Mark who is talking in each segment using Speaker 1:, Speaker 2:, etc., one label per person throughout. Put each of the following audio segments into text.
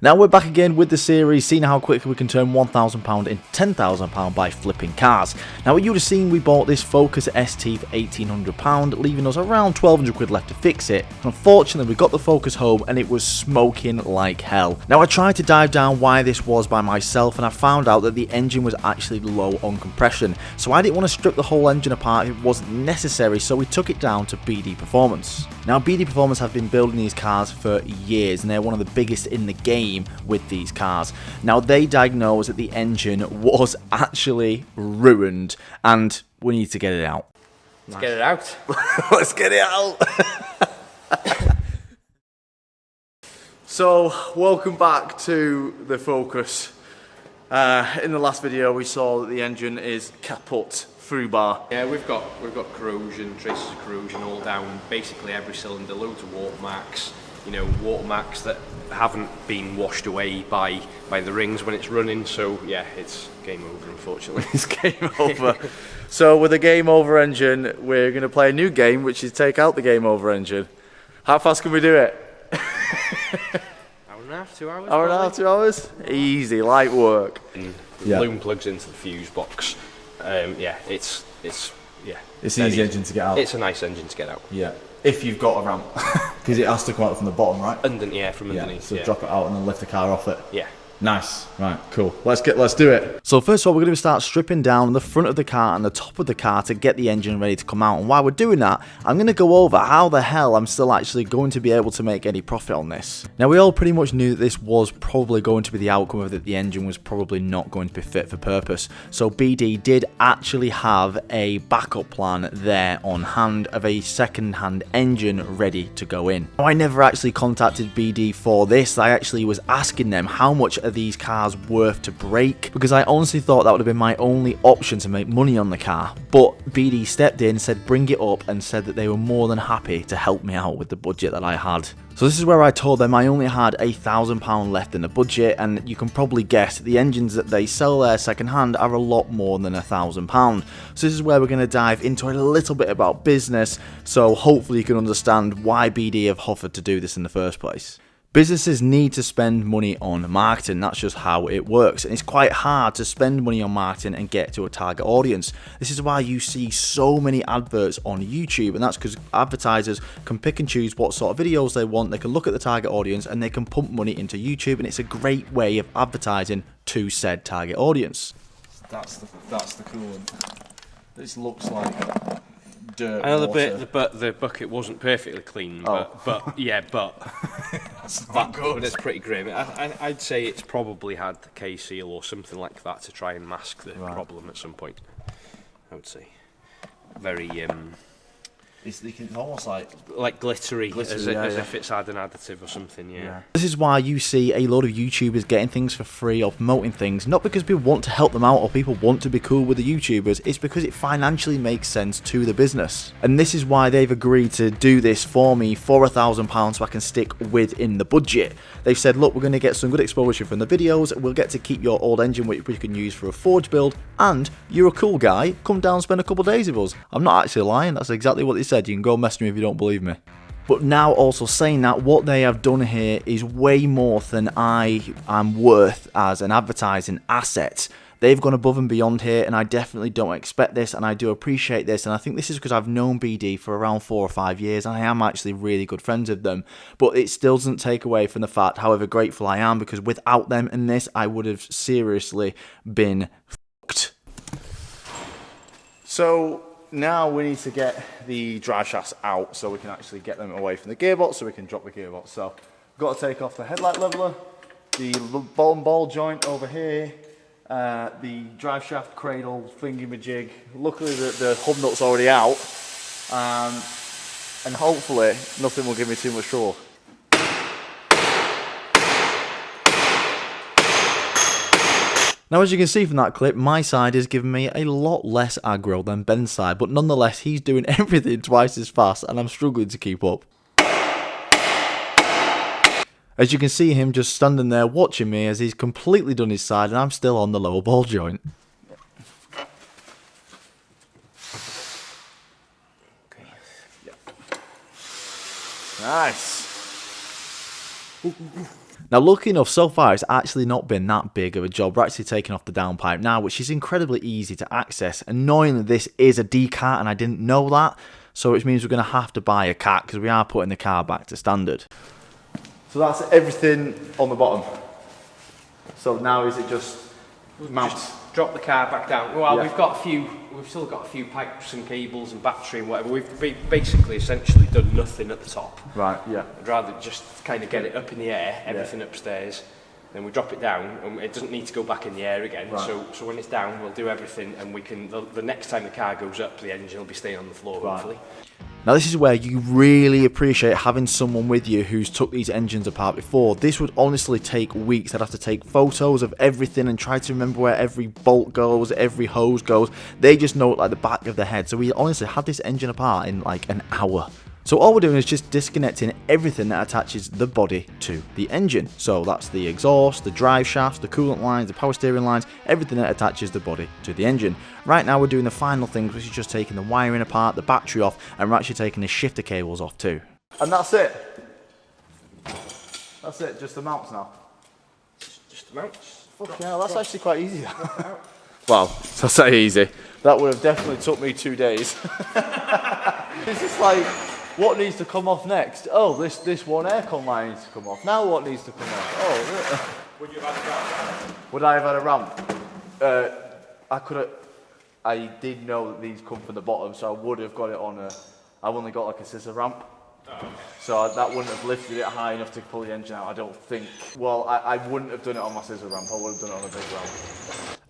Speaker 1: Now we're back again with the series, seeing how quickly we can turn £1,000 into £10,000 by flipping cars. Now what you would have seen, we bought this Focus ST for £1,800, leaving us around 1200 quid left to fix it. Unfortunately, we got the Focus home and it was smoking like hell. Now I tried to dive down why this was by myself, and I found out that the engine was actually low on compression. So I didn't want to strip the whole engine apart if it wasn't necessary, so we took it down to BD Performance. Now BD Performance have been building these cars for years, and they're one of the biggest in the game with these cars. Now they diagnosed that the engine was actually ruined, and we need to get it out.
Speaker 2: Let's get it out.
Speaker 1: Let's get it out. So welcome back to the Focus. In the last video we saw that the engine is kaput through bar.
Speaker 2: Yeah, we've got corrosion, traces of corrosion all down basically every cylinder, loads of watermarks. You know, watermarks that haven't been washed away by the rings when it's running. So yeah, it's game over, unfortunately.
Speaker 1: It's game over. So with a game over engine, we're going to play a new game, which is take out the game over engine. How fast can we do it?
Speaker 2: Hour and a half, 2 hours.
Speaker 1: Hour and a half, 2 hours? Easy, light work.
Speaker 2: And the balloon plugs into the fuse box. Yeah, it's
Speaker 1: an easy engine to get out.
Speaker 2: It's a nice engine to get out.
Speaker 1: Yeah, if you've got a ramp, because it has to come out from the bottom, right?
Speaker 2: From underneath.
Speaker 1: So drop it out and then lift the car off it.
Speaker 2: Yeah.
Speaker 1: Nice. Right, cool. Let's do it. So first of all, we're going to start stripping down the front of the car and the top of the car to get the engine ready to come out. And while we're doing that, I'm going to go over how the hell I'm still actually going to be able to make any profit on this. Now, we all pretty much knew that this was probably going to be the outcome of that the engine was probably not going to be fit for purpose. So BD did actually have a backup plan there on hand of a second-hand engine ready to go in. Now, I never actually contacted BD for this. I actually was asking them how much are these cars worth to break, because I honestly thought that would have been my only option to make money on the car. But BD stepped in, said bring it up, and said that they were more than happy to help me out with the budget that I had. So this is where I told them I only had £1,000 left in the budget, and you can probably guess the engines that they sell there second hand are a lot more than £1,000. So this is where we're going to dive into a little bit about business, so hopefully you can understand why BD have offered to do this in the first place. Businesses need to spend money on marketing, that's just how it works, and it's quite hard to spend money on marketing and get to a target audience. This is why you see so many adverts on YouTube, and that's because advertisers can pick and choose what sort of videos they want. They can look at the target audience and they can pump money into YouTube, and it's a great way of advertising to said target audience. That's the coolant. This looks like dirt.
Speaker 2: I know the bucket wasn't perfectly clean, but
Speaker 1: that's not good.
Speaker 2: But it's pretty grim. I'd say it's probably had the K-seal or something like that to try and mask the problem at some point. I would say very
Speaker 1: It's almost
Speaker 2: like glittery as if it's had an additive or something. Yeah.
Speaker 1: This is why you see a lot of YouTubers getting things for free or promoting things, not because people want to help them out or people want to be cool with the YouTubers, it's because it financially makes sense to the business. And this is why they've agreed to do this for me for £1,000 so I can stick within the budget. They've said, look, we're going to get some good exposure from the videos, we'll get to keep your old engine which we can use for a forge build, and you're a cool guy, come down and spend a couple of days with us. I'm not actually lying, that's exactly what they said. You can go message me if you don't believe me. But now also saying that, what they have done here is way more than I am worth as an advertising asset. They've gone above and beyond here, and I definitely don't expect this, and I do appreciate this, and I think this is because I've known BD for around 4 or 5 years, and I am actually really good friends with them. But it still doesn't take away from the fact, however grateful I am, because without them in this, I would have seriously been fucked. So now we need to get the drive shafts out so we can actually get them away from the gearbox so we can drop the gearbox. So we've got to take off the headlight leveler, the ball joint over here, the drive shaft cradle thingy-majig. Luckily the hub nut's already out, and hopefully nothing will give me too much trouble. Now, as you can see from that clip, my side is giving me a lot less aggro than Ben's side, but nonetheless, he's doing everything twice as fast, and I'm struggling to keep up. As you can see him just standing there watching me as he's completely done his side, and I'm still on the lower ball joint.
Speaker 2: Okay.
Speaker 1: Nice. Now, lucky enough, so far it's actually not been that big of a job. We're actually taking off the downpipe now, which is incredibly easy to access. Annoyingly, this is a D cart and I didn't know that, so which means we're going to have to buy a cat because we are putting the car back to standard. So that's everything on the bottom. So now is it just mounts?
Speaker 2: Just drop the car back down. Well, yeah. We've still got a few pipes and cables and battery and whatever. We've basically essentially done nothing at the top.
Speaker 1: Right, yeah.
Speaker 2: I'd rather just kind of get it up in the air, everything upstairs, then we drop it down, and it doesn't need to go back in the air again. Right. So when it's down, we'll do everything, and we can. The next time the car goes up, the engine will be staying on the floor, hopefully.
Speaker 1: Now this is where you really appreciate having someone with you who's took these engines apart before. This would honestly take weeks. I'd have to take photos of everything and try to remember where every bolt goes, every hose goes. They just know it like the back of their head. So we honestly had this engine apart in like an hour. So all we're doing is just disconnecting everything that attaches the body to the engine. So that's the exhaust, the drive shafts, the coolant lines, the power steering lines, everything that attaches the body to the engine. Right now we're doing the final things, which is just taking the wiring apart, the battery off, and we're actually taking the shifter cables off too. And that's it. That's it, just the mounts now.
Speaker 2: Just the mounts.
Speaker 1: Fucking hell, that's actually quite easy. Well, I say easy. That would have definitely took me 2 days. It's just like, what needs to come off next? Oh, this one aircon line needs to come off. Now what needs to come off? Oh,
Speaker 2: would you have had a ramp?
Speaker 1: Would I have had a ramp? I could have. I did know that these come from the bottom, so I would have got it on a. I've only got like a scissor ramp.
Speaker 2: Oh, okay.
Speaker 1: So that wouldn't have lifted it high enough to pull the engine out, I don't think. Well, I wouldn't have done it on my scissor ramp, I would have done it on a big ramp.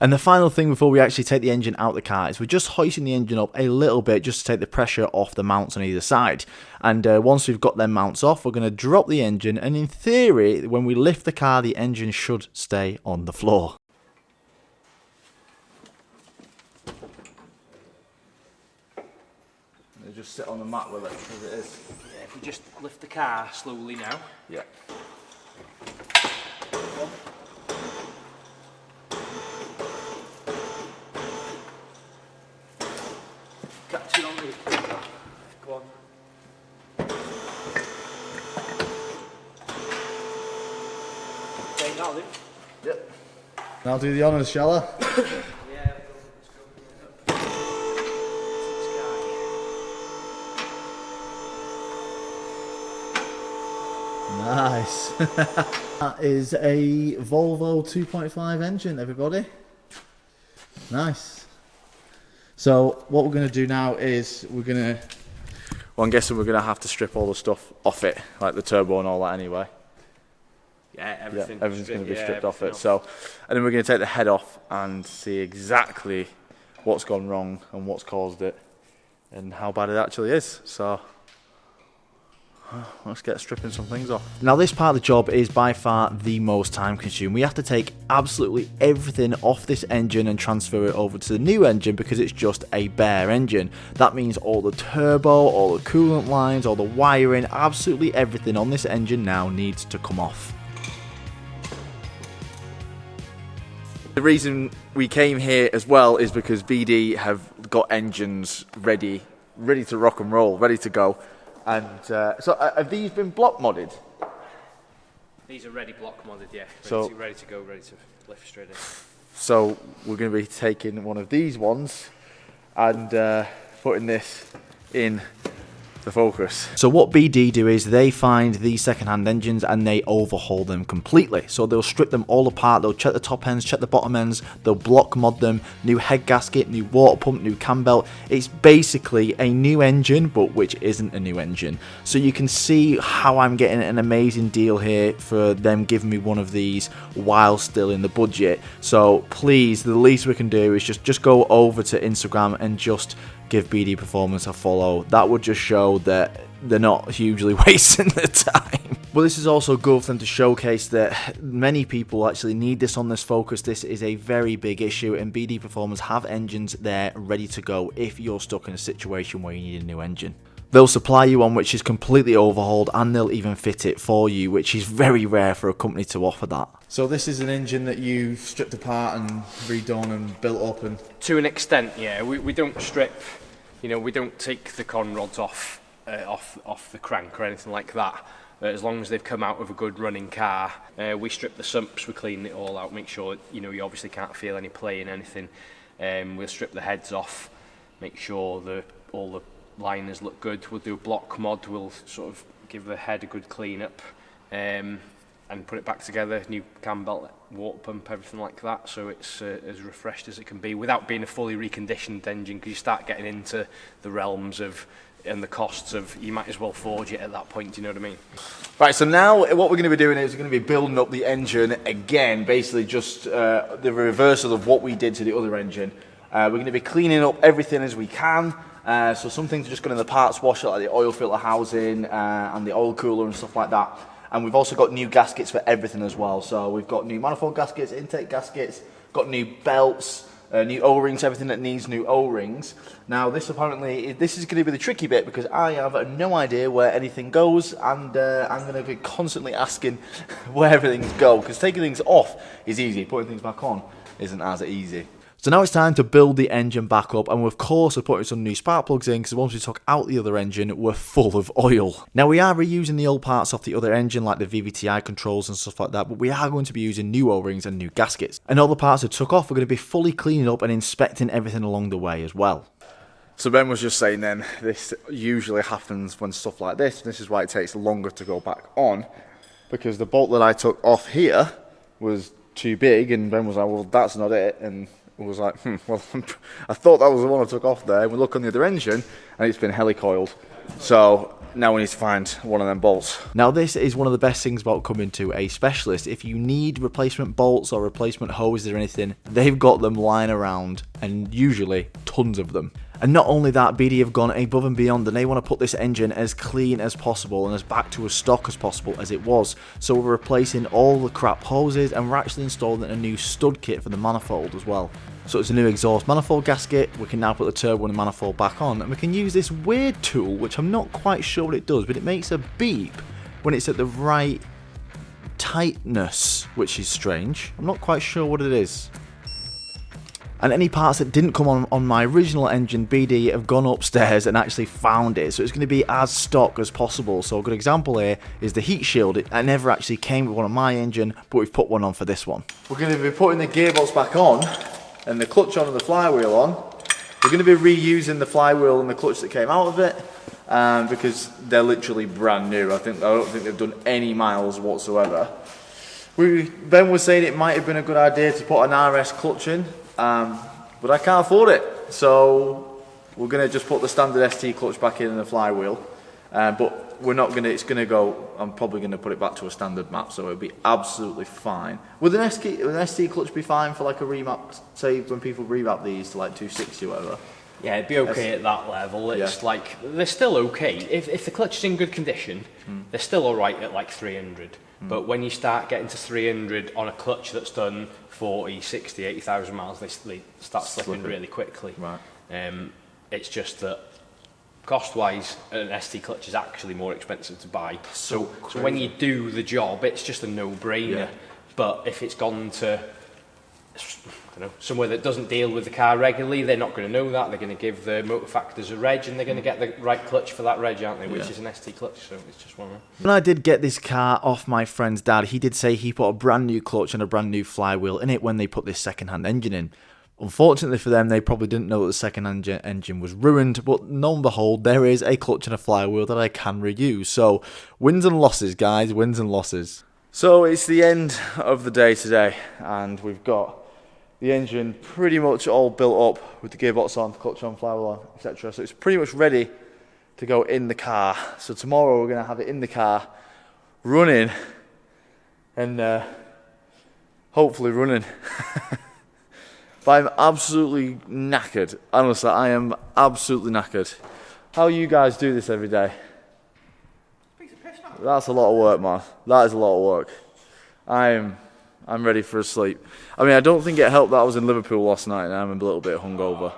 Speaker 1: And the final thing before we actually take the engine out the car is we're just hoisting the engine up a little bit just to take the pressure off the mounts on either side. And once we've got them mounts off, we're going to drop the engine, and in theory, when we lift the car, the engine should stay on the floor. Just sit on the mat with it as it is.
Speaker 2: Yeah, if we just lift the car slowly now.
Speaker 1: Yeah. Catch it on me. Go on.
Speaker 2: Okay, now then.
Speaker 1: Yep. I'll do the honours, shall I? Nice. That is a Volvo 2.5 engine, everybody. Nice. So what we're going to do now is well, I'm guessing we're going to have to strip all the stuff off it, like the turbo and all that anyway.
Speaker 2: Yeah, everything's
Speaker 1: going to be stripped off it. So, and then we're going to take the head off and see exactly what's gone wrong and what's caused it and how bad it actually is. So let's get stripping some things off. Now this part of the job is by far the most time consuming. We have to take absolutely everything off this engine and transfer it over to the new engine because it's just a bare engine. That means all the turbo, all the coolant lines, all the wiring, absolutely everything on this engine now needs to come off. The reason we came here as well is because BD have got engines ready to rock and roll, ready to go. And so have these been block modded?
Speaker 2: These are ready block modded, yeah. Ready to go, ready to lift straight in.
Speaker 1: So we're going to be taking one of these ones and putting this in the Focus. So what BD do is they find these second-hand engines and they overhaul them completely. So they'll strip them all apart, they'll check the top ends, check the bottom ends, they'll block mod them, new head gasket, new water pump, new cam belt. It's basically a new engine, but which isn't a new engine. So you can see how I'm getting an amazing deal here for them giving me one of these while still in the budget. So please, the least we can do is just go over to Instagram and just give BD Performance a follow. That would just show that they're not hugely wasting their time. Well, this is also good for them to showcase that many people actually need this on this Focus. This is a very big issue, and BD Performance have engines there ready to go if you're stuck in a situation where you need a new engine. They'll supply you one which is completely overhauled, and they'll even fit it for you, which is very rare for a company to offer that. So this is an engine that you've stripped apart and redone and built up, and
Speaker 2: to an extent, yeah. We don't strip, we don't take the con rods off the crank or anything like that. as long as they've come out of a good running car. We strip the sumps, we clean it all out, make sure, you know, you obviously can't feel any play in anything. We'll strip the heads off, make sure all the liners look good. We'll do a block mod, we'll sort of give the head a good clean up, and put it back together, new cam belt, water pump, everything like that, so it's as refreshed as it can be without being a fully reconditioned engine, because you start getting into the realms of and the costs of, you might as well forge it at that point, do you know what I mean?
Speaker 1: Right, so now what we're going to be doing is we're going to be building up the engine again, basically just the reversal of what we did to the other engine. We're going to be cleaning up everything as we can, so some things are just going in the parts washer, like the oil filter housing and the oil cooler and stuff like that. And we've also got new gaskets for everything as well, so we've got new manifold gaskets, intake gaskets, got new belts, new O-rings, everything that needs new O-rings. Now this is going to be the tricky bit, because I have no idea where anything goes, and I'm going to be constantly asking where everything's go, because taking things off is easy, putting things back on isn't as easy. So now it's time to build the engine back up, and of course we're putting some new spark plugs in, because once we took out the other engine, we're full of oil. Now we are reusing the old parts off the other engine, like the VVTi controls and stuff like that, but we are going to be using new O-rings and new gaskets. And all the parts that took off, we're going to be fully cleaning up and inspecting everything along the way as well. So Ben was just saying then, this usually happens when stuff like this, and this is why it takes longer to go back on, because the bolt that I took off here was too big, and Ben was like, well, that's not it, and was like, well, I thought that was the one I took off there. And we look on the other engine, and it's been helicoiled. So now we need to find one of them bolts. Now this is one of the best things about coming to a specialist. If you need replacement bolts or replacement hoses or anything, they've got them lying around, and usually tons of them. And not only that, BD have gone above and beyond, and they want to put this engine as clean as possible and as back to as stock as possible as it was. So we're replacing all the crap hoses, and we're actually installing a new stud kit for the manifold as well. So it's a new exhaust manifold gasket. We can now put the turbo and the manifold back on, and we can use this weird tool, which I'm not quite sure what it does, but it makes a beep when it's at the right tightness, which is strange. I'm not quite sure what it is. And any parts that didn't come on my original engine, BD have gone upstairs and actually found it. So it's going to be as stock as possible. So a good example here is the heat shield. It never actually came with one on my engine, but we've put one on for this one. We're going to be putting the gearbox back on, and the clutch on and the flywheel on. We're going to be reusing the flywheel and the clutch that came out of it, because they're literally brand new. I don't think they've done any miles whatsoever. Ben was saying it might have been a good idea to put an RS clutch in, but I can't afford it. So we're going to just put the standard ST clutch back in the flywheel, but we're not going to, it's going to go, I'm probably going to put it back to a standard map, so it'll be absolutely fine. Would an ST clutch be fine for like a remap, say when people remap these to like 260 or whatever?
Speaker 2: Yeah, it'd be okay at that level. It's like, they're still okay. If the clutch is in good condition, they're still alright at like 300. But when you start getting to 300 on a clutch that's done 40, 60, 80,000 miles, they start slipping really quickly.
Speaker 1: Right.
Speaker 2: It's just that cost-wise, an ST clutch is actually more expensive to buy. So when you do the job, it's just a no-brainer. Yeah. But if it's gone to, I don't know, somewhere that doesn't deal with the car regularly, they're not going to know that. They're going to give the motor factors a reg, and they're going to get the right clutch for that reg, aren't they? Which is an ST clutch, so it's just one of them.
Speaker 1: When I did get this car off my friend's dad, he did say he put a brand new clutch and a brand new flywheel in it when they put this second-hand engine in. Unfortunately for them, they probably didn't know that the second-hand engine was ruined, but lo and behold, there is a clutch and a flywheel that I can reuse. So, wins and losses, guys, wins and losses. So, it's the end of the day today, and we've got the engine pretty much all built up with the gearbox on, clutch on, flywheel on, etc. So, it's pretty much ready to go in the car. So, tomorrow we're going to have it in the car, running, and hopefully running. But I'm absolutely knackered. Honestly, I am absolutely knackered. How you guys do this every day? That's a lot of work, man. That is a lot of work. I'm ready for a sleep. I mean, I don't think it helped that I was in Liverpool last night and I'm a little bit hungover.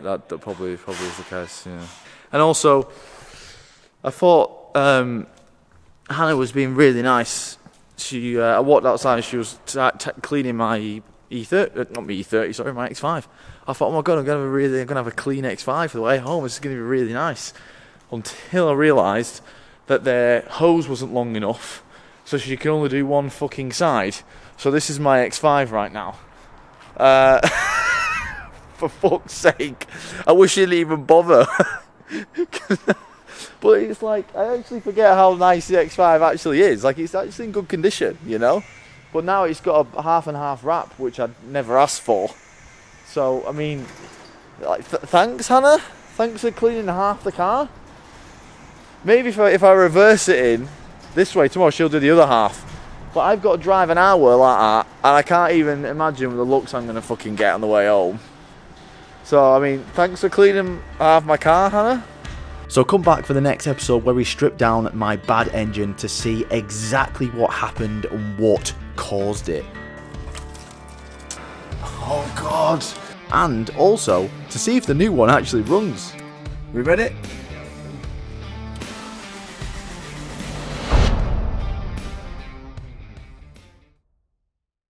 Speaker 1: That probably is the case, yeah. And also, I thought Hannah was being really nice. I walked outside and she was cleaning my E30, not my E30, sorry, my X5. I thought, oh my god, I'm gonna have a clean X5 for the way home. This is gonna be really nice. Until I realised that their hose wasn't long enough, so she can only do one fucking side. So this is my X5 right now. For fuck's sake, I wish she didn't even bother. But it's like, I actually forget how nice the X5 actually is. Like, it's actually in good condition, you know? But now it's got a half and half wrap, which I'd never asked for. So, I mean, like, thanks, Hannah. Thanks for cleaning half the car. Maybe if I reverse it in this way tomorrow, she'll do the other half. But I've got to drive an hour like that, and I can't even imagine the looks I'm going to fucking get on the way home. So, I mean, thanks for cleaning half my car, Hannah. So come back for the next episode where we strip down my bad engine to see exactly what happened and what caused it. Oh God. And also to see if the new one actually runs. We ready?